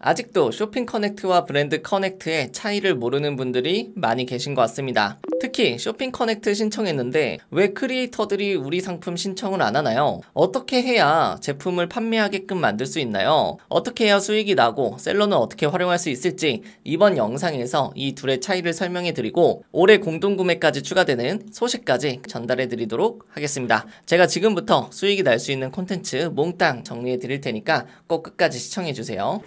아직도 쇼핑 커넥트와 브랜드 커넥트의 차이를 모르는 분들이 많이 계신 것 같습니다. 특히 쇼핑 커넥트 신청했는데 왜 크리에이터들이 우리 상품 신청을 안 하나요? 어떻게 해야 제품을 판매하게끔 만들 수 있나요? 어떻게 해야 수익이 나고 셀러는 어떻게 활용할 수 있을지 이번 영상에서 이 둘의 차이를 설명해 드리고 올해 공동구매까지 추가되는 소식까지 전달해 드리도록 하겠습니다. 제가 지금부터 수익이 날 수 있는 콘텐츠 몽땅 정리해 드릴 테니까 꼭 끝까지 시청해 주세요.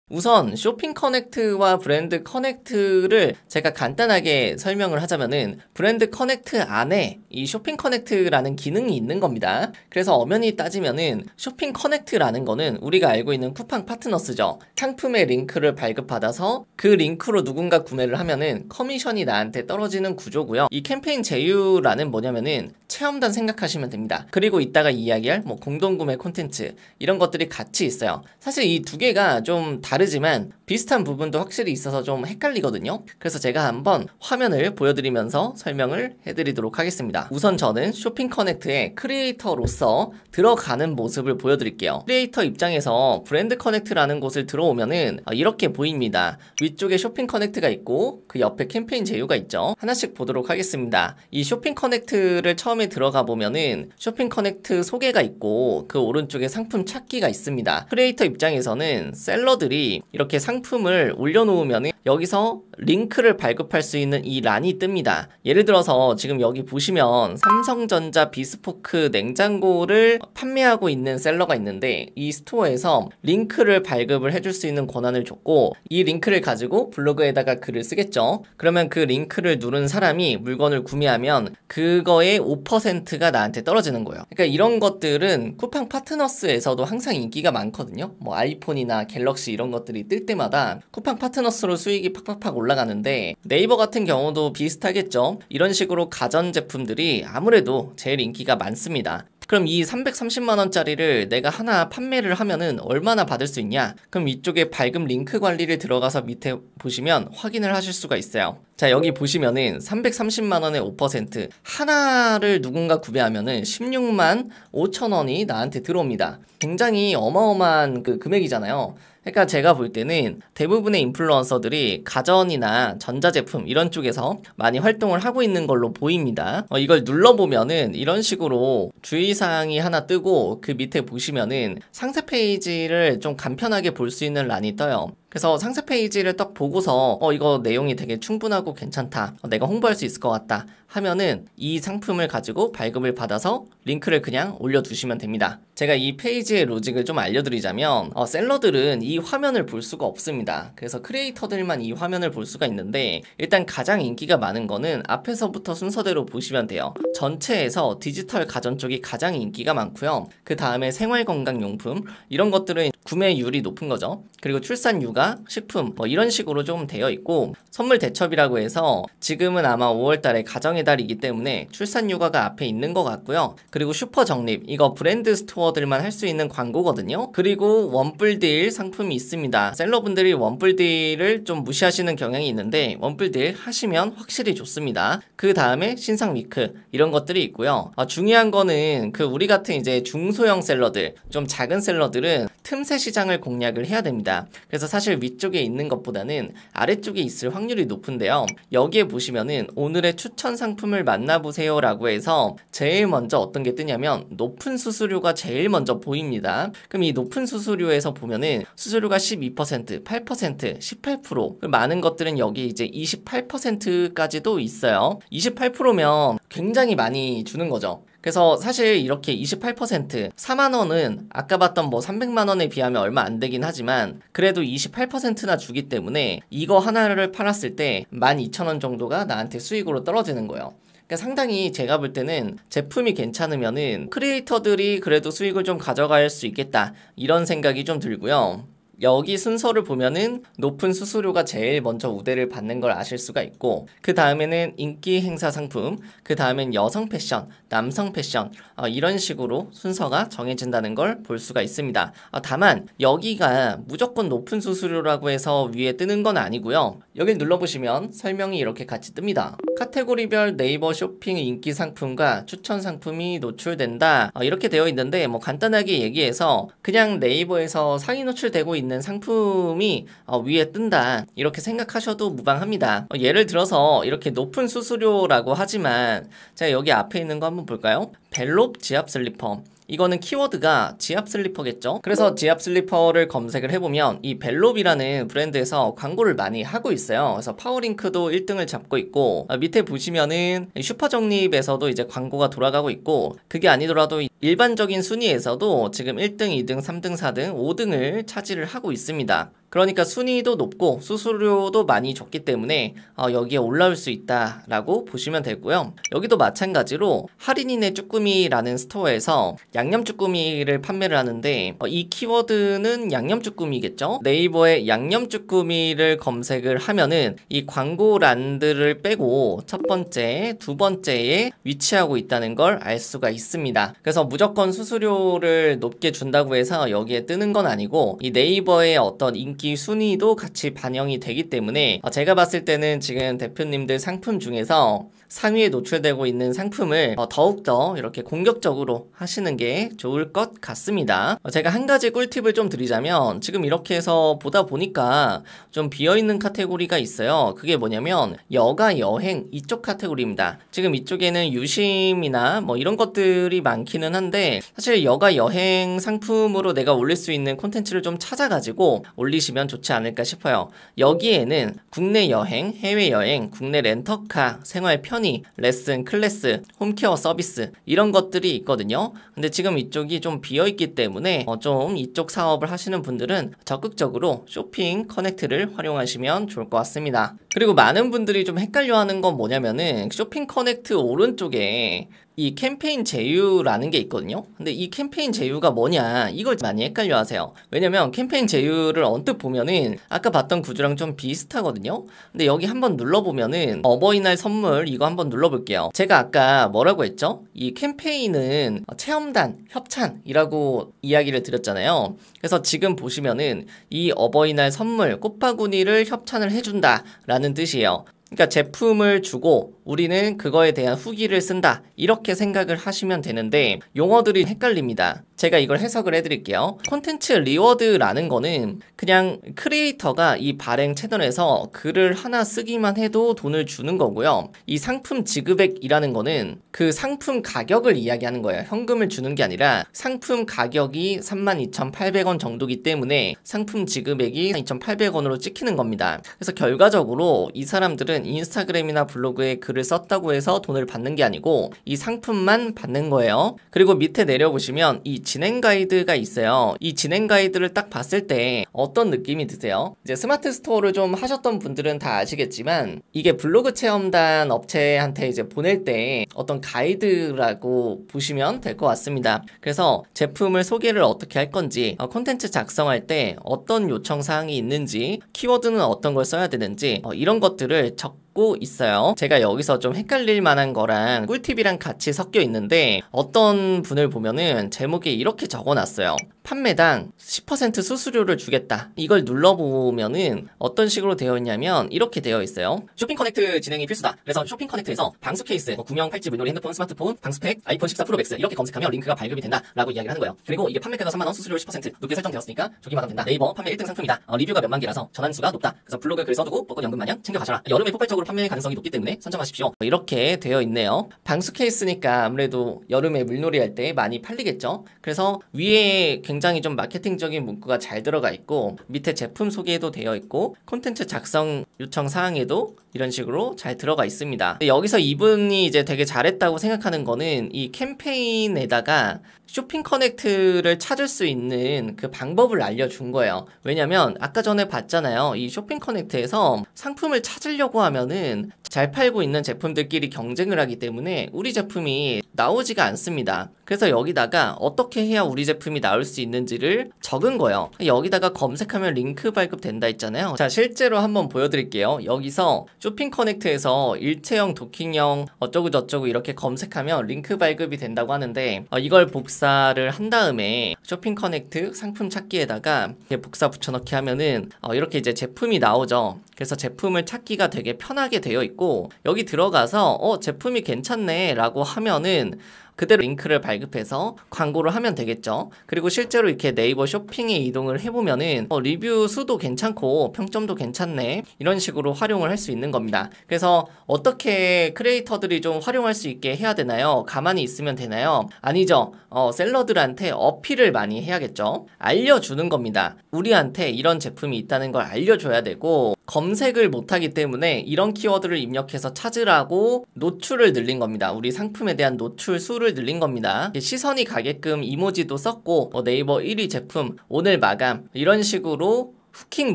우선 쇼핑 커넥트와 브랜드 커넥트를 제가 간단하게 설명을 하자면은 브랜드 커넥트 안에 이 쇼핑 커넥트라는 기능이 있는 겁니다. 그래서 엄연히 따지면은 쇼핑 커넥트라는 거는 우리가 알고 있는 쿠팡 파트너스죠. 상품의 링크를 발급받아서 그 링크로 누군가 구매를 하면은 커미션이 나한테 떨어지는 구조고요. 이 캠페인 제휴라는 뭐냐면은 체험단 생각하시면 됩니다. 그리고 이따가 이야기할 뭐 공동구매 콘텐츠 이런 것들이 같이 있어요. 사실 이 두 개가 좀 다르지만 비슷한 부분도 확실히 있어서 좀 헷갈리거든요. 그래서 제가 한번 화면을 보여드리면서 설명을 해드리도록 하겠습니다. 우선 저는 쇼핑 커넥트의 크리에이터로서 들어가는 모습을 보여드릴게요. 크리에이터 입장에서 브랜드 커넥트라는 곳을 들어오면은 이렇게 보입니다. 위쪽에 쇼핑 커넥트가 있고 그 옆에 캠페인 제휴가 있죠. 하나씩 보도록 하겠습니다. 이 쇼핑 커넥트를 처음에 들어가 보면은 쇼핑 커넥트 소개가 있고 그 오른쪽에 상품 찾기가 있습니다. 크리에이터 입장에서는 셀러들이 이렇게 상품을 올려놓으면 여기서 링크를 발급할 수 있는 이 란이 뜹니다. 예를 들어서 지금 여기 보시면 삼성전자 비스포크 냉장고를 판매하고 있는 셀러가 있는데 이 스토어에서 링크를 발급을 해줄 수 있는 권한을 줬고 이 링크를 가지고 블로그에다가 글을 쓰겠죠. 그러면 그 링크를 누른 사람이 물건을 구매하면 그거의 5%가 나한테 떨어지는 거예요. 그러니까 이런 것들은 쿠팡 파트너스에서도 항상 인기가 많거든요. 뭐 아이폰이나 갤럭시 이런 것들이 뜰 때마다 쿠팡 파트너스로 수익이 팍팍팍 올라가는데 네이버 같은 경우도 비슷하겠죠. 이런 식으로 가전제품들이 아무래도 제일 인기가 많습니다. 그럼 이 330만원짜리를 내가 하나 판매를 하면은 얼마나 받을 수 있냐? 그럼 이쪽에 발급 링크 관리를 들어가서 밑에 보시면 확인을 하실 수가 있어요. 자, 여기 보시면은 330만원의 5% 하나를 누군가 구매하면은 16만 5천원이 나한테 들어옵니다. 굉장히 어마어마한 그 금액이잖아요. 그러니까 제가 볼 때는 대부분의 인플루언서들이 가전이나 전자제품 이런 쪽에서 많이 활동을 하고 있는 걸로 보입니다. 이걸 눌러보면은 이런 식으로 주의사항이 하나 뜨고 그 밑에 보시면은 상세 페이지를 좀 간편하게 볼 수 있는 란이 떠요. 그래서 상세 페이지를 딱 보고서 이거 내용이 되게 충분하고 괜찮다. 내가 홍보할 수 있을 것 같다. 하면은 이 상품을 가지고 발급을 받아서 링크를 그냥 올려두시면 됩니다. 제가 이 페이지의 로직을 좀 알려드리자면 셀러들은 이 화면을 볼 수가 없습니다. 그래서 크리에이터들만 이 화면을 볼 수가 있는데 일단 가장 인기가 많은 거는 앞에서부터 순서대로 보시면 돼요. 전체에서 디지털 가전 쪽이 가장 인기가 많고요. 그 다음에 생활건강용품 이런 것들은 구매율이 높은 거죠. 그리고 출산 육아, 식품 뭐 이런 식으로 좀 되어 있고 선물 대첩이라고 해서 지금은 아마 5월달에 가정의 달이기 때문에 출산 육아가 앞에 있는 것 같고요. 그리고 슈퍼 적립 이거 브랜드 스토어들만 할 수 있는 광고거든요. 그리고 원뿔딜 상품이 있습니다. 셀러분들이 원뿔딜을 좀 무시하시는 경향이 있는데 원뿔딜 하시면 확실히 좋습니다. 그 다음에 신상 위크 이런 것들이 있고요. 중요한 거는 그 우리 같은 이제 중소형 셀러들 좀 작은 셀러들은 틈새 시장을 공략을 해야 됩니다. 그래서 사실 위쪽에 있는 것보다는 아래쪽에 있을 확률이 높은데요. 여기에 보시면은 오늘의 추천 상품을 만나보세요 라고 해서 제일 먼저 어떤 게 뜨냐면 높은 수수료가 제일 먼저 보입니다. 그럼 이 높은 수수료에서 보면은 수수료가 12%, 8%, 18% 많은 것들은 여기 이제 28%까지도 있어요. 28%면 굉장히 많이 주는 거죠. 그래서 사실 이렇게 28% 4만원은 아까 봤던 뭐 300만원에 비하면 얼마 안 되긴 하지만 그래도 28%나 주기 때문에 이거 하나를 팔았을 때 12,000원 정도가 나한테 수익으로 떨어지는 거예요. 그러니까 상당히 제가 볼 때는 제품이 괜찮으면은 크리에이터들이 그래도 수익을 좀 가져갈 수 있겠다 이런 생각이 좀 들고요. 여기 순서를 보면은 높은 수수료가 제일 먼저 우대를 받는 걸 아실 수가 있고 그 다음에는 인기 행사 상품, 그 다음엔 여성 패션, 남성 패션 이런 식으로 순서가 정해진다는 걸 볼 수가 있습니다. 다만 여기가 무조건 높은 수수료라고 해서 위에 뜨는 건 아니고요. 여길 눌러보시면 설명이 이렇게 같이 뜹니다. 카테고리별 네이버 쇼핑 인기 상품과 추천 상품이 노출된다 이렇게 되어 있는데 뭐 간단하게 얘기해서 그냥 네이버에서 상위 노출되고 있는 있는 상품이 위에 뜬다, 이렇게 생각하셔도 무방합니다. 예를 들어서 이렇게 높은 수수료라고 하지만 제가 여기 앞에 있는 거 한번 볼까요? 벨롭 지압 슬리퍼, 이거는 키워드가 지압 슬리퍼겠죠? 그래서 지압 슬리퍼를 검색을 해보면 이 벨롭이라는 브랜드에서 광고를 많이 하고 있어요. 그래서 파워링크도 1등을 잡고 있고, 밑에 보시면은 슈퍼정립에서도 이제 광고가 돌아가고 있고, 그게 아니더라도 일반적인 순위에서도 지금 1등, 2등, 3등, 4등, 5등을 차지를 하고 있습니다. 그러니까 순위도 높고 수수료도 많이 줬기 때문에 여기에 올라올 수 있다라고 보시면 되고요. 여기도 마찬가지로 할인인의 쭈꾸미라는 스토어에서 양념 쭈꾸미를 판매를 하는데, 이 키워드는 양념 쭈꾸미겠죠? 네이버에 양념 쭈꾸미를 검색을 하면은 이 광고란들을 빼고 첫 번째, 두 번째에 위치하고 있다는 걸 알 수가 있습니다. 그래서 무조건 수수료를 높게 준다고 해서 여기에 뜨는 건 아니고, 이 네이버의 어떤 인기 순위도 같이 반영이 되기 때문에 제가 봤을 때는 지금 대표님들 상품 중에서 상위에 노출되고 있는 상품을 더욱더 이렇게 공격적으로 하시는 게 좋을 것 같습니다. 제가 한 가지 꿀팁을 좀 드리자면, 지금 이렇게 해서 보다 보니까 좀 비어있는 카테고리가 있어요. 그게 뭐냐면 여가 여행 이쪽 카테고리입니다. 지금 이쪽에는 유심이나 뭐 이런 것들이 많기는 한데, 사실 여가 여행 상품으로 내가 올릴 수 있는 콘텐츠를 좀 찾아가지고 올리시면 좋지 않을까 싶어요. 여기에는 국내 여행, 해외 여행, 국내 렌터카, 생활 편의, 레슨, 클래스, 홈케어 서비스, 이런 것들이 있거든요. 근데 지금 이쪽이 좀 비어있기 때문에 좀 이쪽 사업을 하시는 분들은 적극적으로 쇼핑 커넥트를 활용하시면 좋을 것 같습니다. 그리고 많은 분들이 좀 헷갈려하는 건 뭐냐면은, 쇼핑 커넥트 오른쪽에 이 캠페인 제휴라는 게 있거든요. 근데 이 캠페인 제휴가 뭐냐, 이걸 많이 헷갈려 하세요. 왜냐면 캠페인 제휴를 언뜻 보면은 아까 봤던 구조랑 좀 비슷하거든요. 근데 여기 한번 눌러보면은 어버이날 선물, 이거 한번 눌러볼게요. 제가 아까 뭐라고 했죠? 이 캠페인은 체험단, 협찬이라고 이야기를 드렸잖아요. 그래서 지금 보시면은 이 어버이날 선물, 꽃바구니를 협찬을 해준다 라는 뜻이에요. 그러니까 제품을 주고 우리는 그거에 대한 후기를 쓴다, 이렇게 생각을 하시면 되는데 용어들이 헷갈립니다. 제가 이걸 해석을 해드릴게요. 콘텐츠 리워드라는 거는 그냥 크리에이터가 이 발행 채널에서 글을 하나 쓰기만 해도 돈을 주는 거고요. 이 상품 지급액이라는 거는 그 상품 가격을 이야기하는 거예요. 현금을 주는 게 아니라 상품 가격이 32,800원 정도기 때문에 상품 지급액이 2,800원으로 찍히는 겁니다. 그래서 결과적으로 이 사람들은 인스타그램이나 블로그에 글을 썼다고 해서 돈을 받는 게 아니고 이 상품만 받는 거예요. 그리고 밑에 내려보시면 이 진행 가이드가 있어요. 이 진행 가이드를 딱 봤을 때 어떤 느낌이 드세요? 이제 스마트 스토어를 좀 하셨던 분들은 다 아시겠지만, 이게 블로그 체험단 업체한테 이제 보낼 때 어떤 가이드라고 보시면 될 것 같습니다. 그래서 제품을 소개를 어떻게 할 건지, 콘텐츠 작성할 때 어떤 요청 사항이 있는지, 키워드는 어떤 걸 써야 되는지, 이런 것들을 적고 있어요. 제가 여기서 좀 헷갈릴 만한 거랑 꿀팁이랑 같이 섞여 있는데, 어떤 분을 보면은 제목에 이렇게 적어놨어요. 판매당 10% 수수료를 주겠다. 이걸 눌러보면은 어떤 식으로 되어 있냐면 이렇게 되어 있어요. 쇼핑 커넥트 진행이 필수다. 그래서 쇼핑 커넥트에서 방수 케이스, 구명, 팔찌, 물놀이, 핸드폰, 스마트폰, 방수팩, 아이폰 14 프로 맥스 이렇게 검색하면 링크가 발급이 된다 라고 이야기를 하는 거예요. 그리고 이게 판매가가 3만원, 수수료 10% 높게 설정되었으니까 조기 마감 된다. 네이버 판매 1등 상품이다. 리뷰가 몇만 개라서 전환수가 높다. 그래서 블로그에 글 써두고 벚꽃 연금 마냥 챙겨가셔라. 여름에 폭발적으로 판매 가능성이 높기 때문에 선점하십시오. 이렇게 되어 있네요. 방수 케이스니까 아무래도 여름에 물놀이 할 때 많이 팔리겠죠. 그래서 위에 굉장히 좀 마케팅적인 문구가 잘 들어가 있고, 밑에 제품 소개도 되어 있고, 콘텐츠 작성 요청 사항에도 이런 식으로 잘 들어가 있습니다. 여기서 이분이 이제 되게 잘했다고 생각하는 거는 이 캠페인에다가 쇼핑 커넥트를 찾을 수 있는 그 방법을 알려준 거예요. 왜냐면 아까 전에 봤잖아요. 이 쇼핑 커넥트에서 상품을 찾으려고 하면은 잘 팔고 있는 제품들끼리 경쟁을 하기 때문에 우리 제품이 나오지가 않습니다. 그래서 여기다가 어떻게 해야 우리 제품이 나올 수 있는지를 적은 거예요. 여기다가 검색하면 링크 발급된다 했잖아요. 자, 실제로 한번 보여드릴게요. 여기서 쇼핑 커넥트에서 일체형, 도킹형 어쩌고 저쩌고 이렇게 검색하면 링크 발급이 된다고 하는데, 이걸 복사를 한 다음에 쇼핑 커넥트 상품 찾기에다가 이렇게 복사 붙여넣기 하면은 이렇게 이제 제품이 나오죠. 그래서 제품을 찾기가 되게 편하게 되어 있고, 여기 들어가서 제품이 괜찮네 라고 하면은 그대로 링크를 발급해서 광고를 하면 되겠죠. 그리고 실제로 이렇게 네이버 쇼핑에 이동을 해보면은 리뷰 수도 괜찮고 평점도 괜찮네, 이런 식으로 활용을 할 수 있는 겁니다. 그래서 어떻게 크리에이터들이 좀 활용할 수 있게 해야 되나요? 가만히 있으면 되나요? 아니죠. 셀러들한테 어필을 많이 해야겠죠. 알려주는 겁니다. 우리한테 이런 제품이 있다는 걸 알려줘야 되고, 검색을 못하기 때문에 이런 키워드를 입력해서 찾으라고 노출을 늘린 겁니다. 우리 상품에 대한 노출 수를 늘린 겁니다. 시선이 가게끔 이모지도 썼고, 네이버 1위 제품, 오늘 마감, 이런 식으로 후킹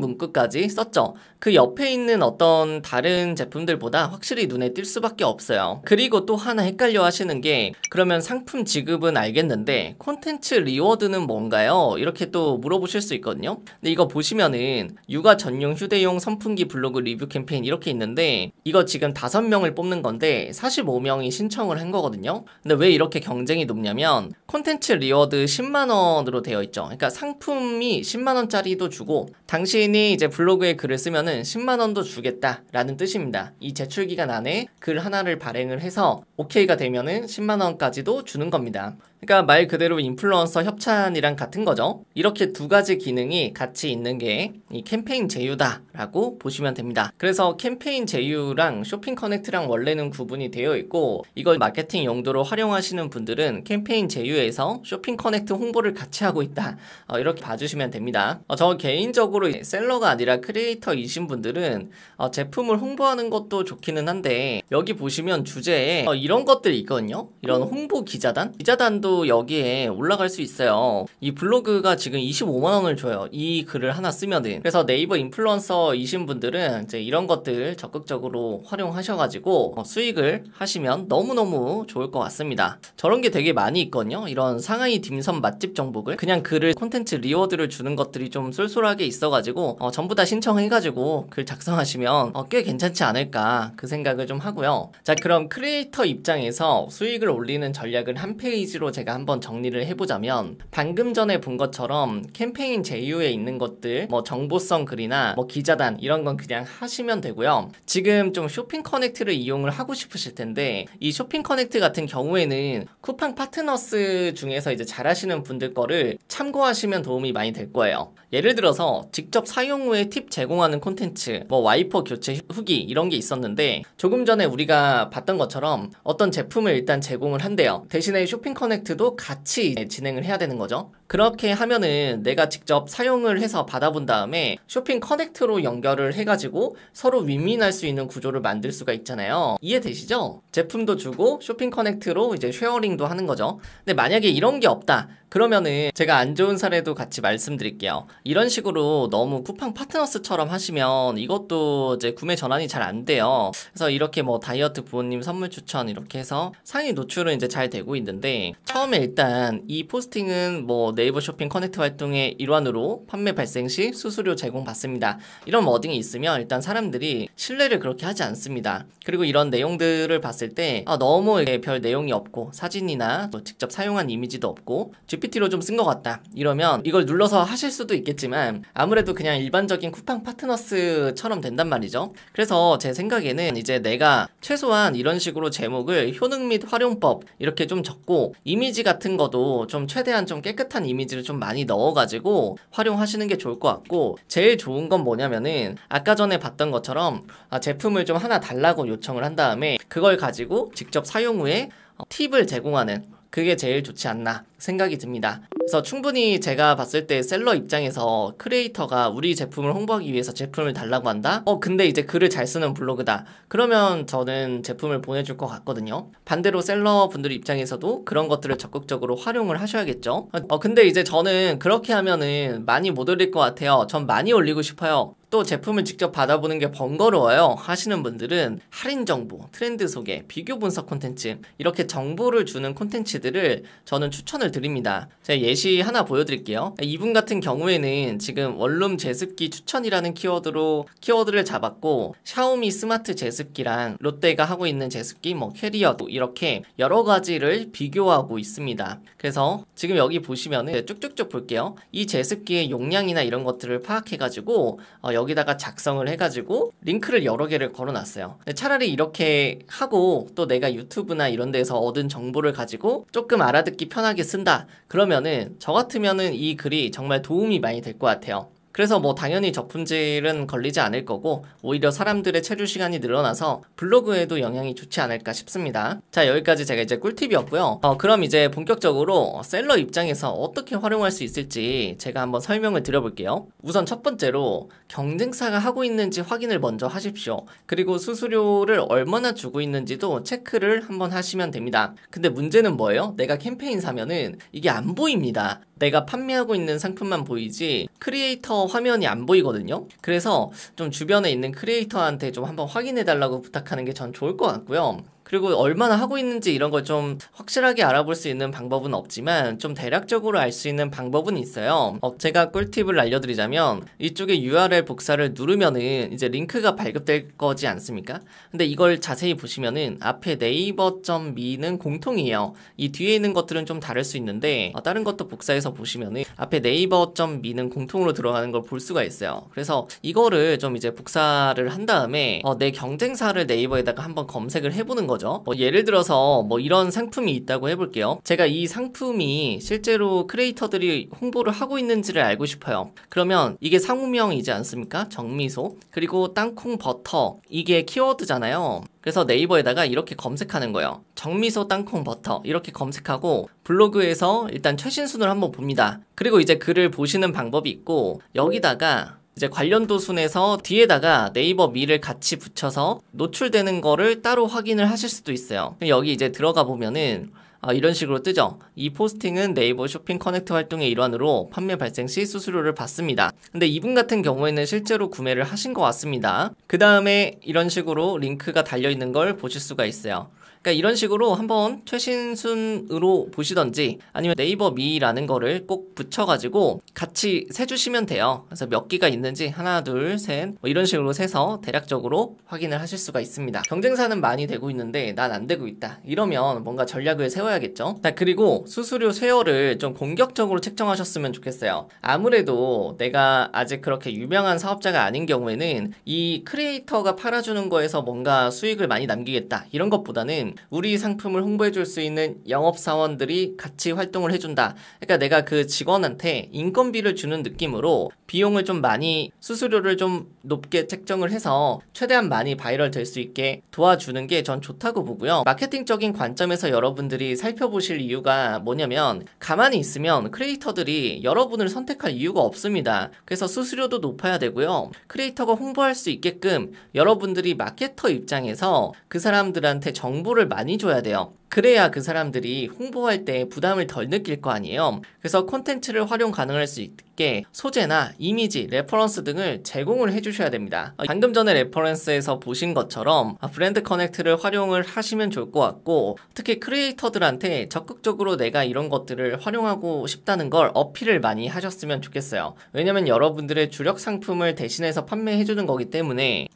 문구까지 썼죠. 그 옆에 있는 어떤 다른 제품들보다 확실히 눈에 띌 수밖에 없어요. 그리고 또 하나 헷갈려 하시는 게, 그러면 상품 지급은 알겠는데 콘텐츠 리워드는 뭔가요? 이렇게 또 물어보실 수 있거든요. 근데 이거 보시면은 육아 전용 휴대용 선풍기 블로그 리뷰 캠페인 이렇게 있는데, 이거 지금 5명을 뽑는 건데 45명이 신청을 한 거거든요. 근데 왜 이렇게 경쟁이 높냐면, 콘텐츠 리워드 10만원으로 되어 있죠. 그러니까 상품이 10만원짜리도 주고, 당신이 이제 블로그에 글을 쓰면은 10만원도 주겠다라는 뜻입니다. 이 제출 기간 안에 글 하나를 발행을 해서 오케이가 되면은 10만원까지도 주는 겁니다. 그러니까 말 그대로 인플루언서 협찬이랑 같은 거죠. 이렇게 두 가지 기능이 같이 있는 게 이 캠페인 제휴다라고 보시면 됩니다. 그래서 캠페인 제휴랑 쇼핑 커넥트랑 원래는 구분이 되어 있고, 이걸 마케팅 용도로 활용하시는 분들은 캠페인 제휴에서 쇼핑 커넥트 홍보를 같이 하고 있다, 이렇게 봐주시면 됩니다. 저 개인적으로 셀러가 아니라 크리에이터이신 분들은 제품을 홍보하는 것도 좋기는 한데, 여기 보시면 주제에 이런 것들이 있거든요. 이런 홍보 기자단도 여기에 올라갈 수 있어요. 이 블로그가 지금 25만원을 줘요, 이 글을 하나 쓰면은. 그래서 네이버 인플루언서이신 분들은 이제 이런 것들 적극적으로 활용하셔가지고 수익을 하시면 너무너무 좋을 것 같습니다. 저런 게 되게 많이 있거든요. 이런 상하이 딤섬 맛집 정보글, 그냥 글을 콘텐츠 리워드를 주는 것들이 좀 쏠쏠하게 있어가지고 전부 다 신청해가지고 글 작성하시면 꽤 괜찮지 않을까, 그 생각을 좀 하고요. 자, 그럼 크리에이터 입장에서 수익을 올리는 전략을 한 페이지로 제가 한번 정리를 해보자면, 방금 전에 본 것처럼 캠페인 제휴에 있는 것들, 정보성 글이나 기자단, 이런 건 그냥 하시면 되고요. 지금 좀 쇼핑 커넥트를 이용을 하고 싶으실 텐데, 이 쇼핑 커넥트 같은 경우에는 쿠팡 파트너스 중에서 이제 잘하시는 분들 거를 참고하시면 도움이 많이 될 거예요. 예를 들어서 직접 사용 후에 팁 제공하는 콘텐츠, 와이퍼 교체 후기, 이런 게 있었는데, 조금 전에 우리가 봤던 것처럼 어떤 제품을 일단 제공을 한대요. 대신에 쇼핑 커넥트도 같이 진행을 해야 되는 거죠. 그렇게 하면은 내가 직접 사용을 해서 받아본 다음에 쇼핑 커넥트로 연결을 해가지고 서로 윈윈할 수 있는 구조를 만들 수가 있잖아요. 이해되시죠? 제품도 주고 쇼핑 커넥트로 이제 쉐어링도 하는 거죠. 근데 만약에 이런 게 없다, 그러면은 제가 안 좋은 사례도 같이 말씀드릴게요. 이런 식으로 너무 쿠팡 파트너스처럼 하시면 이것도 이제 구매 전환이 잘 안 돼요. 그래서 이렇게 다이어트 부모님 선물 추천 이렇게 해서 상위 노출은 이제 잘 되고 있는데, 처음에 일단 이 포스팅은 네이버 쇼핑 커넥트 활동의 일환으로 판매 발생 시 수수료 제공 받습니다, 이런 워딩이 있으면 일단 사람들이 신뢰를 그렇게 하지 않습니다. 그리고 이런 내용들을 봤을 때 너무 별 내용이 없고, 사진이나 직접 사용한 이미지도 없고 GPT로 좀 쓴 것 같다, 이러면 이걸 눌러서 하실 수도 있겠지만 아무래도 그냥 일반적인 쿠팡 파트너스처럼 된단 말이죠. 그래서 제 생각에는 이제 내가 최소한 이런 식으로 제목을 효능 및 활용법 이렇게 좀 적고, 이미지 같은 것도 좀 최대한 좀 깨끗한 이미지를 좀 많이 넣어가지고 활용하시는 게 좋을 것 같고, 제일 좋은 건 뭐냐면은 아까 전에 봤던 것처럼 제품을 좀 하나 달라고 요청을 한 다음에 그걸 가지고 직접 사용 후에 팁을 제공하는, 그게 제일 좋지 않나 생각이 듭니다. 그래서 충분히 제가 봤을 때 셀러 입장에서 크리에이터가 우리 제품을 홍보하기 위해서 제품을 달라고 한다? 근데 이제 글을 잘 쓰는 블로그다, 그러면 저는 제품을 보내줄 것 같거든요. 반대로 셀러 분들 입장에서도 그런 것들을 적극적으로 활용을 하셔야겠죠. 근데 이제 저는 그렇게 하면은 많이 못 올릴 것 같아요. 전 많이 올리고 싶어요. 또 제품을 직접 받아보는 게 번거로워요 하시는 분들은 할인 정보, 트렌드 소개, 비교 분석 콘텐츠, 이렇게 정보를 주는 콘텐츠들을 저는 추천을 드립니다. 제가 예시 하나 보여드릴게요. 이분 같은 경우에는 지금 원룸 제습기 추천이라는 키워드를 잡았고, 샤오미 스마트 제습기랑 롯데가 하고 있는 제습기, 캐리어, 이렇게 여러 가지를 비교하고 있습니다. 그래서 지금 여기 보시면은 쭉쭉쭉 볼게요. 이 제습기의 용량이나 이런 것들을 파악해가지고 여기다가 작성을 해가지고 링크를 여러 개를 걸어놨어요. 차라리 이렇게 하고 또 내가 유튜브나 이런 데서 얻은 정보를 가지고 조금 알아듣기 편하게 쓴다. 그러면은 저 같으면은 이 글이 정말 도움이 많이 될 것 같아요. 그래서 뭐 당연히 적품질은 걸리지 않을 거고 오히려 사람들의 체류 시간이 늘어나서 블로그에도 영향이 좋지 않을까 싶습니다. 자, 여기까지 제가 이제 꿀팁이었고요. 그럼 이제 본격적으로 셀러 입장에서 어떻게 활용할 수 있을지 제가 한번 설명을 드려볼게요. 우선 첫 번째로 경쟁사가 하고 있는지 확인을 먼저 하십시오. 그리고 수수료를 얼마나 주고 있는지도 체크를 한번 하시면 됩니다. 근데 문제는 뭐예요? 내가 캠페인 사면은 이게 안 보입니다. 내가 판매하고 있는 상품만 보이지 크리에이터 화면이 안 보이거든요. 그래서 좀 주변에 있는 크리에이터한테 좀 한번 확인해 달라고 부탁하는 게 전 좋을 것 같고요. 그리고 얼마나 하고 있는지 이런 걸 좀 확실하게 알아볼 수 있는 방법은 없지만 좀 대략적으로 알 수 있는 방법은 있어요. 제가 꿀팁을 알려드리자면 이쪽에 URL 복사를 누르면은 이제 링크가 발급될 거지 않습니까? 근데 이걸 자세히 보시면은 앞에 네이버.me는 공통이에요. 이 뒤에 있는 것들은 좀 다를 수 있는데 다른 것도 복사해서 보시면은 앞에 네이버.me는 공통으로 들어가는 걸 볼 수가 있어요. 그래서 이거를 좀 이제 복사를 한 다음에 내 경쟁사를 네이버에다가 한번 검색을 해보는 거죠. 예를 들어서 뭐 이런 상품이 있다고 해볼게요. 제가 이 상품이 실제로 크리에이터들이 홍보를 하고 있는지를 알고 싶어요. 그러면 이게 상호명이지 않습니까? 정미소 그리고 땅콩 버터 이게 키워드잖아요. 그래서 네이버에다가 이렇게 검색하는 거예요. 정미소 땅콩 버터 이렇게 검색하고 블로그에서 일단 최신순을 한번 봅니다. 그리고 이제 글을 보시는 방법이 있고 여기다가 이제 관련도 순에서 뒤에다가 네이버 미를 같이 붙여서 노출되는 거를 따로 확인을 하실 수도 있어요. 여기 이제 들어가 보면은 이런 식으로 뜨죠. 이 포스팅은 네이버 쇼핑 커넥트 활동의 일환으로 판매 발생 시 수수료를 받습니다. 근데 이분 같은 경우에는 실제로 구매를 하신 것 같습니다. 그 다음에 이런 식으로 링크가 달려있는 걸 보실 수가 있어요. 그러니까 이런 식으로 한번 최신순으로 보시던지 아니면 네이버 미라는 거를 꼭 붙여가지고 같이 세주시면 돼요. 그래서 몇 기가 있는지 하나, 둘, 셋 뭐 이런 식으로 세서 대략적으로 확인을 하실 수가 있습니다. 경쟁사는 많이 되고 있는데 난 안 되고 있다. 이러면 뭔가 전략을 세워야겠죠. 자, 그리고 수수료 쇄열을 좀 공격적으로 책정하셨으면 좋겠어요. 아무래도 내가 아직 그렇게 유명한 사업자가 아닌 경우에는 이 크리에이터가 팔아주는 거에서 뭔가 수익을 많이 남기겠다. 이런 것보다는 우리 상품을 홍보해줄 수 있는 영업사원들이 같이 활동을 해준다. 그러니까 내가 그 직원한테 인건비를 주는 느낌으로 비용을 좀 많이 수수료를 좀 높게 책정을 해서 최대한 많이 바이럴 될 수 있게 도와주는 게 전 좋다고 보고요. 마케팅적인 관점에서 여러분들이 살펴보실 이유가 뭐냐면 가만히 있으면 크리에이터들이 여러분을 선택할 이유가 없습니다. 그래서 수수료도 높아야 되고요. 크리에이터가 홍보할 수 있게끔 여러분들이 마케터 입장에서 그 사람들한테 정보를 많이 줘야 돼요. 그래야 그 사람들이 홍보할 때 부담을 덜 느낄 거 아니에요. 그래서 콘텐츠를 활용 가능할 수 있게 소재나 이미지, 레퍼런스 등을 제공을 해주셔야 됩니다. 방금 전에 레퍼런스에서 보신 것처럼 브랜드 커넥트를 활용을 하시면 좋을 것 같고 특히 크리에이터들한테 적극적으로 내가 이런 것들을 활용하고 싶다는 걸 어필을 많이 하셨으면 좋겠어요. 왜냐면 여러분들의 주력 상품을 대신해서 판매해주는 거기 때문에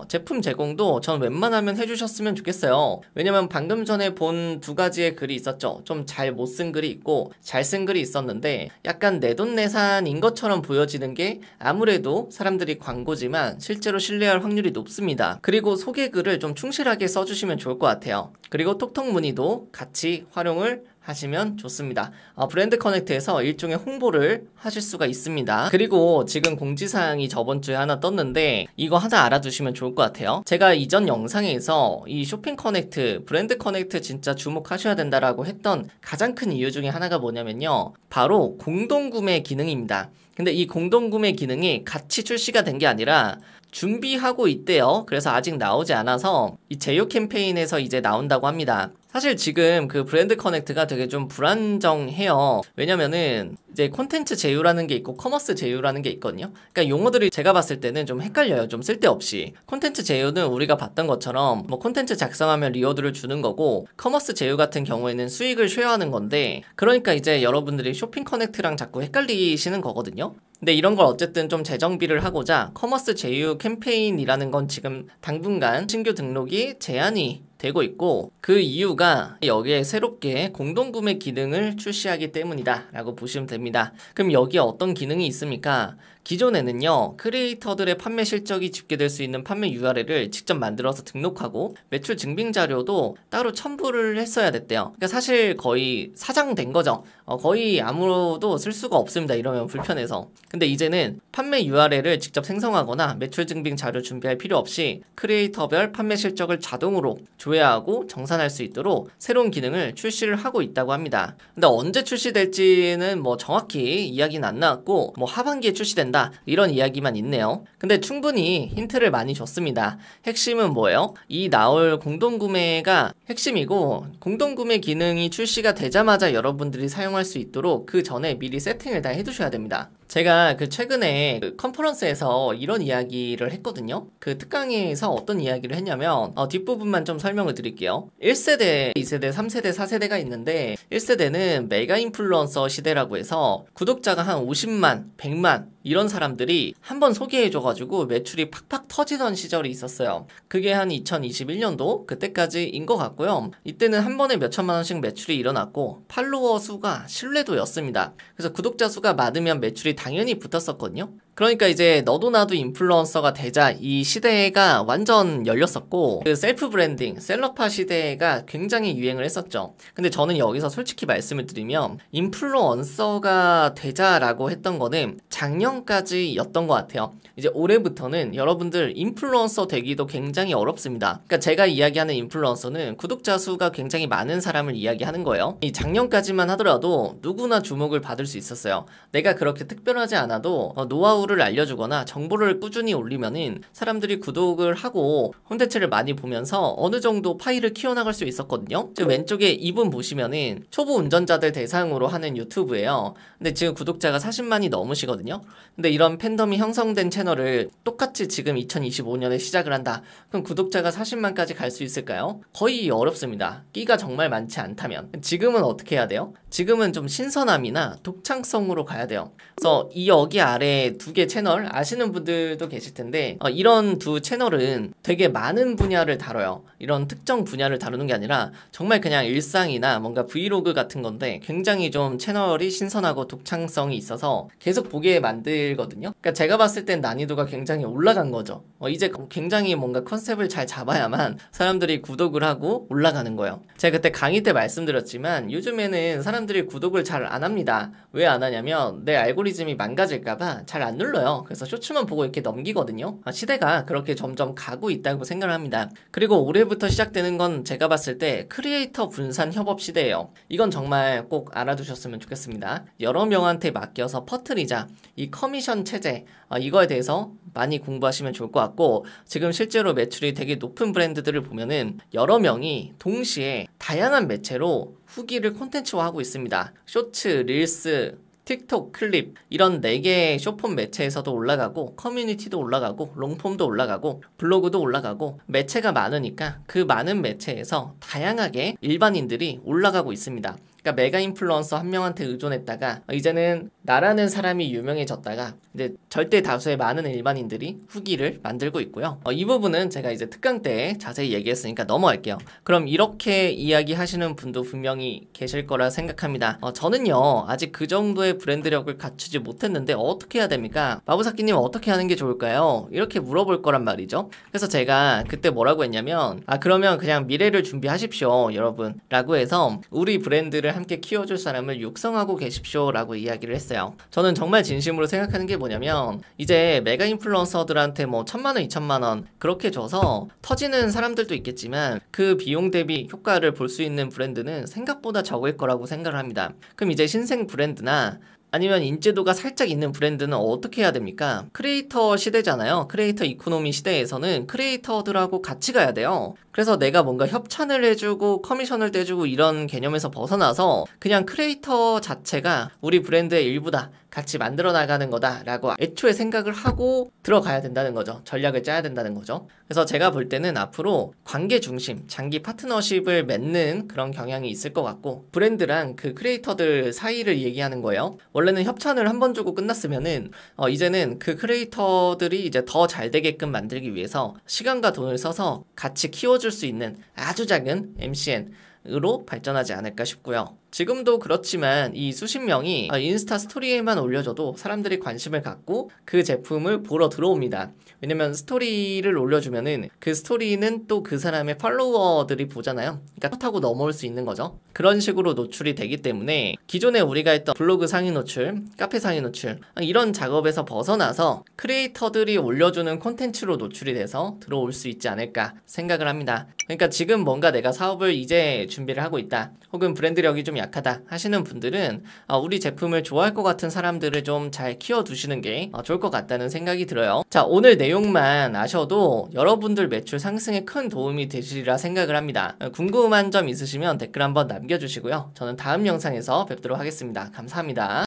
제품 제공도 전 웬만하면 해주셨으면 좋겠어요. 왜냐면 방금 전에 본 두 가지의 글이 있었죠. 좀 잘 못 쓴 글이 있고 잘 쓴 글이 있었는데 약간 내돈내산인 것처럼 보여지는 게 아무래도 사람들이 광고지만 실제로 신뢰할 확률이 높습니다. 그리고 소개글을 좀 충실하게 써주시면 좋을 것 같아요. 그리고 톡톡 문의도 같이 활용을 하시면 좋습니다. 브랜드 커넥트에서 일종의 홍보를 하실 수가 있습니다. 그리고 지금 공지사항이 저번 주에 하나 떴는데 이거 하나 알아두시면 좋을 것 같아요. 제가 이전 영상에서 이 쇼핑 커넥트, 브랜드 커넥트 진짜 주목하셔야 된다라고 했던 가장 큰 이유 중에 하나가 뭐냐면요. 바로 공동구매 기능입니다. 근데 이 공동구매 기능이 같이 출시가 된 게 아니라 준비하고 있대요. 그래서 아직 나오지 않아서 이 제휴 캠페인에서 이제 나온다고 합니다. 사실 지금 그 브랜드 커넥트가 되게 좀 불안정해요. 왜냐면은 이제 콘텐츠 제휴라는 게 있고 커머스 제휴라는 게 있거든요. 그러니까 용어들이 제가 봤을 때는 좀 헷갈려요. 좀 쓸데없이. 콘텐츠 제휴는 우리가 봤던 것처럼 뭐 콘텐츠 작성하면 리워드를 주는 거고 커머스 제휴 같은 경우에는 수익을 쉐어하는 건데 그러니까 이제 여러분들이 쇼핑 커넥트랑 자꾸 헷갈리시는 거거든요. 근데 이런 걸 어쨌든 좀 재정비를 하고자 커머스 제휴 캠페인이라는 건 지금 당분간 신규 등록이 제한이 되고 있고 그 이유가 여기에 새롭게 공동구매 기능을 출시하기 때문이다 라고 보시면 됩니다. 그럼 여기에 어떤 기능이 있습니까? 기존에는요, 크리에이터들의 판매 실적이 집계될 수 있는 판매 URL을 직접 만들어서 등록하고 매출 증빙 자료도 따로 첨부를 했어야 됐대요. 그러니까 사실 거의 사장된 거죠. 거의 아무도 쓸 수가 없습니다. 이러면 불편해서. 근데 이제는 판매 URL을 직접 생성하거나 매출 증빙 자료 준비할 필요 없이 크리에이터별 판매 실적을 자동으로 조회하고 정산할 수 있도록 새로운 기능을 출시를 하고 있다고 합니다. 근데 언제 출시될지는 뭐 정확히 이야기는 안 나왔고 뭐 하반기에 출시된다 이런 이야기만 있네요. 근데 충분히 힌트를 많이 줬습니다. 핵심은 뭐예요? 이 나올 공동구매가 핵심이고 공동구매 기능이 출시가 되자마자 여러분들이 사용할 수 있도록 그 전에 미리 세팅을 다 해두셔야 됩니다. 제가 최근에 컨퍼런스에서 이런 이야기를 했거든요. 그 특강에서 어떤 이야기를 했냐면 뒷부분만 좀 설명을 드릴게요. 1세대, 2세대, 3세대, 4세대가 있는데 1세대는 메가 인플루언서 시대라고 해서 구독자가 한 50만, 100만 이런 사람들이 한번 소개해줘가지고 매출이 팍팍 터지던 시절이 있었어요. 그게 한 2021년도 그때까지인 것 같고요. 이때는 한 번에 몇 천만 원씩 매출이 일어났고 팔로워 수가 신뢰도였습니다. 그래서 구독자 수가 많으면 매출이 당연히 붙었었거든요. 그러니까 이제 너도 나도 인플루언서가 되자 이 시대가 완전 열렸었고 그 셀프 브랜딩, 셀럽화 시대가 굉장히 유행을 했었죠. 근데 저는 여기서 솔직히 말씀을 드리면 인플루언서가 되자라고 했던 거는 작년까지였던 것 같아요. 이제 올해부터는 여러분들 인플루언서 되기도 굉장히 어렵습니다. 그러니까 제가 이야기하는 인플루언서는 구독자 수가 굉장히 많은 사람을 이야기하는 거예요. 이 작년까지만 하더라도 누구나 주목을 받을 수 있었어요. 내가 그렇게 특별하지 않아도 노하우를 알려주거나 정보를 꾸준히 올리면은 사람들이 구독을 하고 콘텐츠를 많이 보면서 어느 정도 파일을 키워나갈 수 있었거든요. 지금 왼쪽에 이분 보시면은 초보 운전자들 대상으로 하는 유튜브예요. 근데 지금 구독자가 40만이 넘으시거든요. 근데 이런 팬덤이 형성된 채널을 똑같이 지금 2025년에 시작을 한다. 그럼 구독자가 40만까지 갈 수 있을까요? 거의 어렵습니다. 끼가 정말 많지 않다면. 지금은 어떻게 해야 돼요? 지금은 좀 신선함이나 독창성으로 가야 돼요. 그래서 여기 아래 두 개 채널 아시는 분들도 계실 텐데 이런 두 채널은 되게 많은 분야를 다뤄요. 이런 특정 분야를 다루는 게 아니라 정말 그냥 일상이나 뭔가 브이로그 같은 건데 굉장히 좀 채널이 신선하고 독창성이 있어서 계속 보게 만들거든요. 그러니까 제가 봤을 땐 난이도가 굉장히 올라간 거죠. 이제 굉장히 뭔가 컨셉을 잘 잡아야만 사람들이 구독을 하고 올라가는 거예요. 제가 그때 강의 때 말씀드렸지만 요즘에는 사람들이 구독을 잘 안 합니다. 왜 안 하냐면 내 알고리즘이 망가질까봐 잘 안 눌러요. 그래서 쇼츠만 보고 이렇게 넘기거든요. 시대가 그렇게 점점 가고 있다고 생각을 합니다. 그리고 올해부터 시작되는 건 제가 봤을 때 크리에이터 분산 협업 시대예요. 이건 정말 꼭 알아두셨으면 좋겠습니다. 여러 명한테 맡겨서 퍼뜨리자. 이 커미션 체제 이거에 대해서 많이 공부하시면 좋을 것 같고 지금 실제로 매출이 되게 높은 브랜드들을 보면은 여러 명이 동시에 다양한 매체로 후기를 콘텐츠화하고 있습니다. 쇼츠, 릴스, 틱톡, 클립 이런 4개의 쇼폼 매체에서도 올라가고 커뮤니티도 올라가고 롱폼도 올라가고 블로그도 올라가고 매체가 많으니까 그 많은 매체에서 다양하게 일반인들이 올라가고 있습니다. 그러니까 메가 인플루언서 한 명한테 의존했다가 이제는 나라는 사람이 유명해졌다가 이제 절대 다수의 많은 일반인들이 후기를 만들고 있고요. 이 부분은 제가 이제 특강 때 자세히 얘기했으니까 넘어갈게요. 그럼 이렇게 이야기하시는 분도 분명히 계실 거라 생각합니다. 저는요 아직 그 정도의 브랜드력을 갖추지 못했는데 어떻게 해야 됩니까? 마부사키님 어떻게 하는 게 좋을까요? 이렇게 물어볼 거란 말이죠. 그래서 제가 그때 뭐라고 했냐면 그러면 그냥 미래를 준비하십시오 여러분 라고 해서 우리 브랜드를 함께 키워줄 사람을 육성하고 계십시오 라고 이야기를 했어요. 저는 정말 진심으로 생각하는 게 뭐냐면 이제 메가 인플루언서들한테 뭐 1000만원 2000만원 그렇게 줘서 터지는 사람들도 있겠지만 그 비용 대비 효과를 볼 수 있는 브랜드는 생각보다 적을 거라고 생각을 합니다. 그럼 이제 신생 브랜드나 아니면 인지도가 살짝 있는 브랜드는 어떻게 해야 됩니까? 크리에이터 시대잖아요. 크리에이터 이코노미 시대에서는 크리에이터들하고 같이 가야 돼요. 그래서 내가 뭔가 협찬을 해주고 커미션을 떼주고 이런 개념에서 벗어나서 그냥 크리에이터 자체가 우리 브랜드의 일부다. 같이 만들어 나가는 거다라고 애초에 생각을 하고 들어가야 된다는 거죠. 전략을 짜야 된다는 거죠. 그래서 제가 볼 때는 앞으로 관계 중심, 장기 파트너십을 맺는 그런 경향이 있을 것 같고 브랜드랑 그 크리에이터들 사이를 얘기하는 거예요. 원래는 협찬을 한 번 주고 끝났으면은 이제는 그 크리에이터들이 이제 더 잘 되게끔 만들기 위해서 시간과 돈을 써서 같이 키워줄 수 있는 아주 작은 MCN으로 발전하지 않을까 싶고요. 지금도 그렇지만 이 수십 명이 인스타 스토리에만 올려줘도 사람들이 관심을 갖고 그 제품을 보러 들어옵니다. 왜냐면 스토리를 올려주면은 그 스토리는 또 그 사람의 팔로워들이 보잖아요. 그러니까 타고 넘어올 수 있는 거죠. 그런 식으로 노출이 되기 때문에 기존에 우리가 했던 블로그 상위 노출, 카페 상위 노출 이런 작업에서 벗어나서 크리에이터들이 올려주는 콘텐츠로 노출이 돼서 들어올 수 있지 않을까 생각을 합니다. 그러니까 지금 뭔가 내가 사업을 이제 준비를 하고 있다, 혹은 브랜드력이 좀 약하다 하시는 분들은 우리 제품을 좋아할 것 같은 사람들을 좀 잘 키워두시는 게 좋을 것 같다는 생각이 들어요. 자, 오늘 내용만 아셔도 여러분들 매출 상승에 큰 도움이 되시리라 생각을 합니다. 궁금한 점 있으시면 댓글 한번 남겨주시고요. 저는 다음 영상에서 뵙도록 하겠습니다. 감사합니다.